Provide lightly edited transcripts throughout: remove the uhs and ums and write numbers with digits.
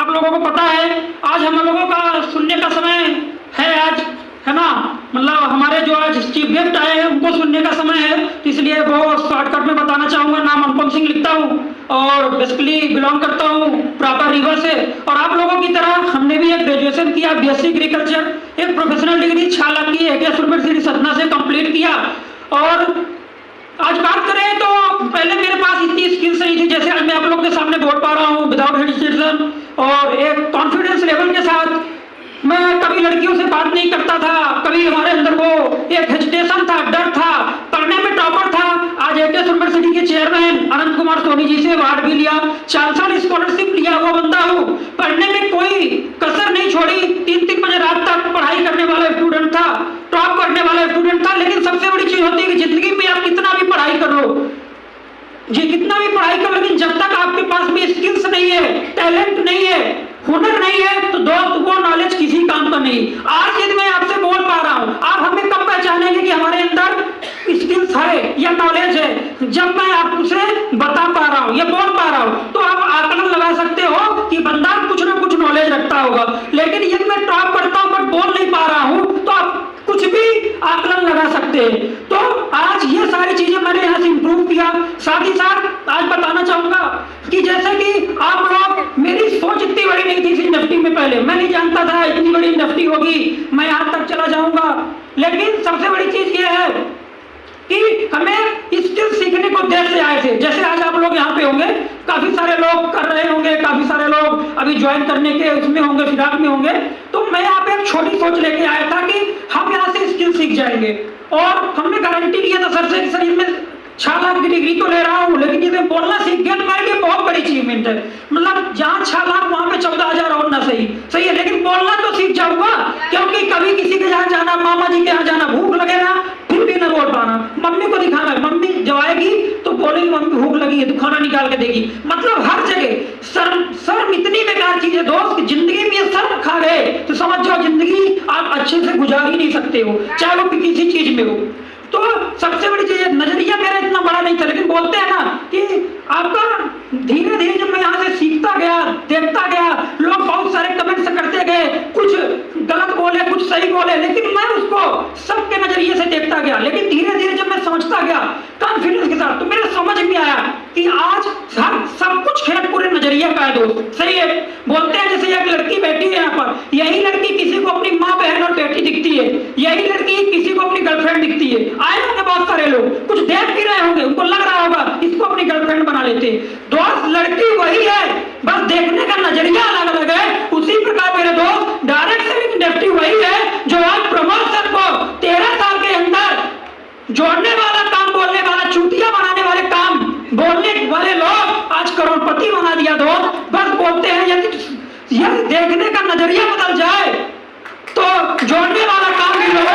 आप लोगों को पता है आज हम लोगों का सुनने का समय है, आज है ना, मतलब हमारे जो आज चीफ गेस्ट आए हैं उनको सुनने का समय है, तो इसलिए बहुत शॉर्टकट में बताना चाहूंगा। नाम अनुपम सिंह लिखता हूँ और बेसिकली बिलोंग करता हूँ प्रॉपर रीवा से, और आप लोगों की तरह हमने भी एक ग्रेजुएशन किया बीएससी एग्रीकल्चर, एक प्रोफेशनल डिग्री 6 लाख की एकेएस यूनिवर्सिटी सतना से कंप्लीट किया। और आज बात करें तो पहले मेरे पास इतनी स्किल्स नहीं थी, जैसे आज मैं आप लोग के सामने बोल पा रहा हूँ विदाउट हेजिटेशन और एक कॉन्फिडेंस लेवल के साथ। मैं कभी लड़कियों से बात नहीं करता था, कभी हमारे अंदर वो एक हेजिटेशन था, डर था, पढ़ने में टॉपर था। आज एकेएस यूनिवर्सिटी के चेयरमैन अनंत कुमार सोनी जी से अवार्ड भी लिया, 4 साल स्कॉलरशिप लिया हुआ बंदा हूँ, पढ़ने में कोई कसर नहीं छोड़ी, 3-3 बजे रात तक पढ़ाई करने वाला स्टूडेंट था, टॉप करने वाला स्टूडेंट था। लेकिन सबसे बड़ी चीज होती है कि जिंदगी में आप कितना भी पढ़ाई कर लो, जी कितना भी पढ़ाई कर, लेकिन जब तक आपके पास में स्किल्स नहीं है, टैलेंट नहीं है, हुनर नहीं है, तो दोस्त वो नॉलेज किसी काम का नहीं। आज यदि मैं आपसे बोल पा रहा हूं, आप हमें कब पहचानेंगे कि हमारे अंदर स्किल्स है या नॉलेज है? जब मैं आपसे बता पा रहा हूं या बोल पा रहा हूं, तो आप आकलन लगा सकते हो कि बंदा कुछ ना कुछ नॉलेज रखता होगा। लेकिन यदि मैं टॉप करता हूं बट बोल नहीं पा रहा हूं, तो आप कुछ भी आकलन लगा सकते हैं। तो आज ये सारी चीजें मैंने यहाँ से इंप्रूव किया। साथ ही साथ आज बताना चाहूंगा कि जैसे कि आप लोग, मेरी सोच इतनी बड़ी नहीं थी इस इंडस्ट्री में, पहले मैं नहीं जानता था इतनी बड़ी इंडस्ट्री होगी, मैं यहाँ तक चला जाऊंगा। लेकिन सबसे बड़ी चीज ये है कि हमें स्किल सीखने को देश से आए थे। जैसे आज आप लोग यहाँ पे होंगे, काफी सारे लोग कर रहे होंगे, काफी सारे लोग अभी ज्वाइन करने के उसमें होंगे, फिराक में होंगे। तो मैं यहाँ पे एक छोटी सोच लेके आया था कि हम यहाँ से स्किल सीख जाएंगे, और हमने गारंटी लिया था सर से कि सर इसमें 6 लाख की डिग्री तो ले रहा हूँ, लेकिन ये बोलना सीख गया तो मेरे लिए बहुत बड़ी अचीवमेंट है। मतलब जहाँ 6 लाख वहां पे 14,000 और ना सही है, लेकिन बोलना तो सीख जाऊंगा, क्योंकि कभी किसी के यहाँ जाना, मामा जी के यहाँ जाना, भूख लगे ना, फिर भी ना बोल पाना, मम्मी को दिखाना, मम्मी जब आएगी तो बोलेगी मम्मी भूख लगी है तो खाना निकाल के देगी। मतलब हर जगह शर्म इतनी बेकार चीज है दोस्त, जिंदगी में शर्म खा गए तो समझ जाओ जिंदगी आप अच्छे से गुजार ही नहीं सकते हो, चाहे वो किसी चीज में हो। तो सबसे बड़ी चीज, नजरिया मेरा इतना बड़ा नहीं था, लेकिन बोलते हैं ना कि आपका धीरे धीरे जब मैं यहाँ से सीखता गया, देखता गया, लोग बहुत सारे कमेंट्स करते गए, कुछ गलत बोले, कुछ सही बोले, लेकिन मैं उसको सबके नजरिए से देखता गया। लेकिन धीरे धीरे जब मैं समझता गया कॉन्फिडेंस के साथ, तो मेरे समझ में आया कि आज सब कुछ खेल पूरे नजरिया का है दोस्त। सही है, बोलते हैं जैसे एक लड़की बैठी है यहाँ पर, यही लड़की किसी को अपनी माँ, बहन और बेटी दिखती है, यही लड़की किसी को अपनी गर्लफ्रेंड दिखती है। आए होंगे बहुत सारे लोग, कुछ देख भी रहे होंगे, उनको लग रहा होगा इसको अपनी गर्लफ्रेंड बना लेते। दोस्त लड़की वही है, बस देखने का नजरिया अलग अलग है। उसी प्रकार मेरे दोस्त डायरेक्ट सेलिंग इंडस्ट्री वही है जो आज प्रमोशन को 13 साल के अंदर जोड़ने वाला काम, बोलने वाला, चूतिया बनाने वाले काम, बोलने वाले लोग आज करोड़पति बना दिया दोस्त। बस बोलते हैं यदि देखने का नजरिया बदल जाए तो जोड़ने वाला काम भी लोगों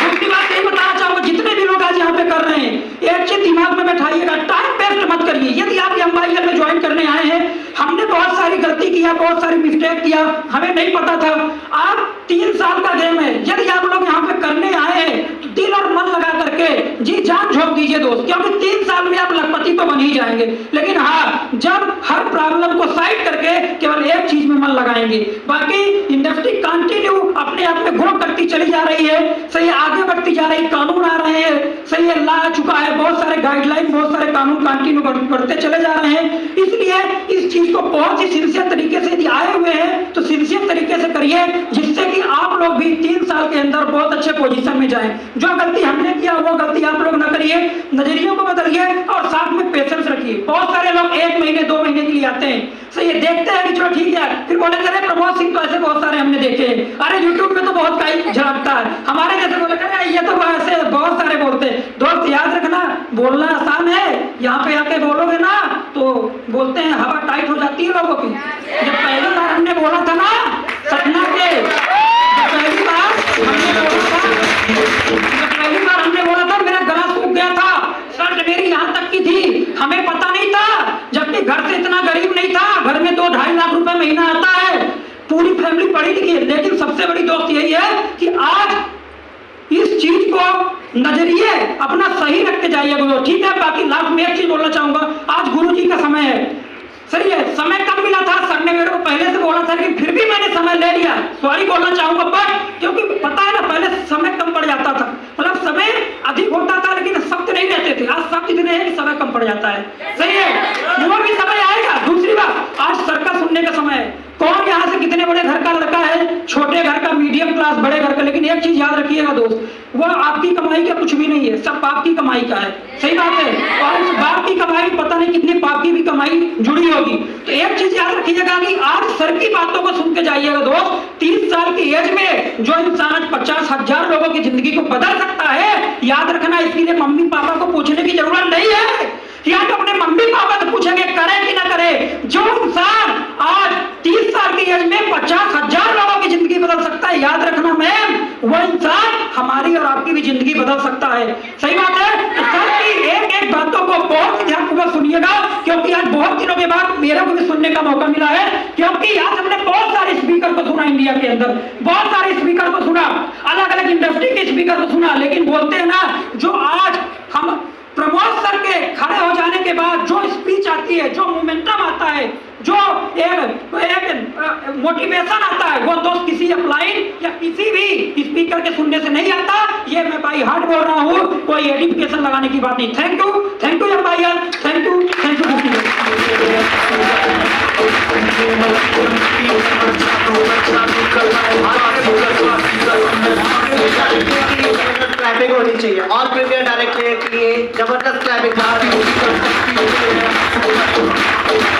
दूसरी बात यही बताना चाहूंगा, जितने भी लोग आज यहाँ पे कर रहे हैं, एक चीज दिमाग में बैठाइएगा, टाइम वेस्ट मत करिए। यदि आप एमवाईएल में ज्वाइन करने आए हैं, हमने बहुत सारी गलती किया, बहुत सारी मिस्टेक किया, हमें नहीं पता था। आप 3 साल का गेम है, यदि आप लोग यहाँ पे करने आए हैं तो दिल और मन लगा करके जी जान झोंक दीजिए दोस्त, क्योंकि 3 साल में आप लखपति तो बन ही जाएंगे। लेकिन हाँ, जब हर प्रॉब्लम को साइड करके केवल एक चीज में मन लगाएंगे, बाकी इंडस्ट्री कंटिन्यू अपने आप में ग्रो करती चली जा रही है। सही, आगे बढ़ती जा रही, कानून आ रहे हैं, सही है, ला आ चुका है, बहुत सारे गाइडलाइन, बहुत सारे कानून कंटिन्यू बढ़ते चले जा रहे हैं। इसलिए इस चीज को बहुत ही सिंसियर तरीके से यदि आए हुए हैं तो सिंसियर तरीके से करिए, जिससे कि आप लोग भी 3 साल के अंदर बहुत अच्छे पोजीशन में जाएं। जो गलती हमने किया वो गलती आप लोग ना करिए, नजरियों को बदलिए और साथ में पेशेंस रखिए। बहुत सारे लोग 1 महीने 2 महीने के लिए आते हैं, सही है, देखते हैं कि चलो ठीक है, फिर बोले अरे प्रमोद सिंह तो ऐसे बहुत सारे हमने देखे, अरे यूट्यूब में तो बहुत कई झलकता है, हमारे जैसे बोले अरे ये तो ऐसे बहुत सारे बोलते हैं। दोस्त याद रखना, बोलना आसान है, यहाँ पे आके बोलोगे ना तो बोलते हैं हवा टाइट हो जाती है लोगों की। जब पहली बार हमने बोला था ना सतना के, पहली बार हमने बोला था मेरा गला सूख गया था, शर्ट मेरी यहाँ तक की थी, हमें पता नहीं था, जबकि घर से इतना गरीब नहीं था, घर में 2-2.5 लाख रुपए महीना आता है, पूरी फैमिली पढ़ी लिखी है। लेकिन सबसे बड़ी दोस्त यही है कि आज इस चीज को नजरिए अपना सही रख के जाइए गुरु, ठीक है। बाकी लास्ट में एक चीज बोलना चाहूंगा, आज गुरु जी का समय है, सही है, समय कम मिला था, सर ने मेरे को पहले से बोला था, लेकिन फिर भी मैंने समय ले लिया, सॉरी बोलना चाहूंगा। बट क्योंकि पता है ना, पहले समय कम पड़ जाता था, मतलब समय अधिक होता था लेकिन सख्त नहीं रहते थे। आज सख्त इतने हैं कि समय कम पड़ जाता है, सही है, वो भी समय आएगा। दूसरी बात, आज सर का सुनने का समय है। कौन यहाँ से कितने बड़े घर का लड़का है, छोटे घर का, मीडियम क्लास, बड़े घर का, लेकिन एक चीज याद रखिएगा दोस्त, वो आपकी कमाई का कुछ भी नहीं है, सब पाप की कमाई का है, सही बात है। और उस बाप की कमाई पता नहीं कितने पाप की भी कमाई जुड़ी होगी। तो एक चीज याद रखिएगा कि आज सर की बातों को सुन के जाइएगा दोस्त। 30 साल की एज में जो इंसान 50,000 लोगों की जिंदगी को बदल सकता है, याद रखना, इसके लिए मम्मी पापा को पूछने की जरूरत नहीं है, या तो अपने मम्मी पापा से पूछेंगे करे कि ना करे। जो इंसान आज 30 साल की एज में 50,000 लोगों की जिंदगी बदल सकता है, याद रखना मैम, वो इंसान हमारी और आपकी भी जिंदगी बदल सकता है, सही बात है। तो सर की एक एक बातों को बहुत ध्यानपूर्वक सुनिएगा, क्योंकि आज बहुत दिनों के बाद मेरे को भी सुनने का मौका मिला है, क्योंकि आज हमने बहुत सारे स्पीकर को सुना इंडिया के अंदर, बहुत सारे स्पीकर को सुना, अलग अलग इंडस्ट्री के स्पीकर को सुना, लेकिन बोलते हैं ना, जो आज हम प्रमोद सर के खड़े हो जाने के बाद जो स्पीच आती है, जो मोमेंटम आता है, जो एक मोटिवेशन आता है, वो दोस्त किसी अपलाइन या किसी भी स्पीकर के सुनने से नहीं आता। ये मैं बाई हार्ट बोल रहा हूँ, कोई एडिफिकेशन लगाने की बात नहीं। थैंक यू, थैंक यू भाई, thank you, thank you. Clapping होनी चाहिए, ऑल प्रीमियर डायरेक्टर के लिए जबरदस्त क्लैपिंग।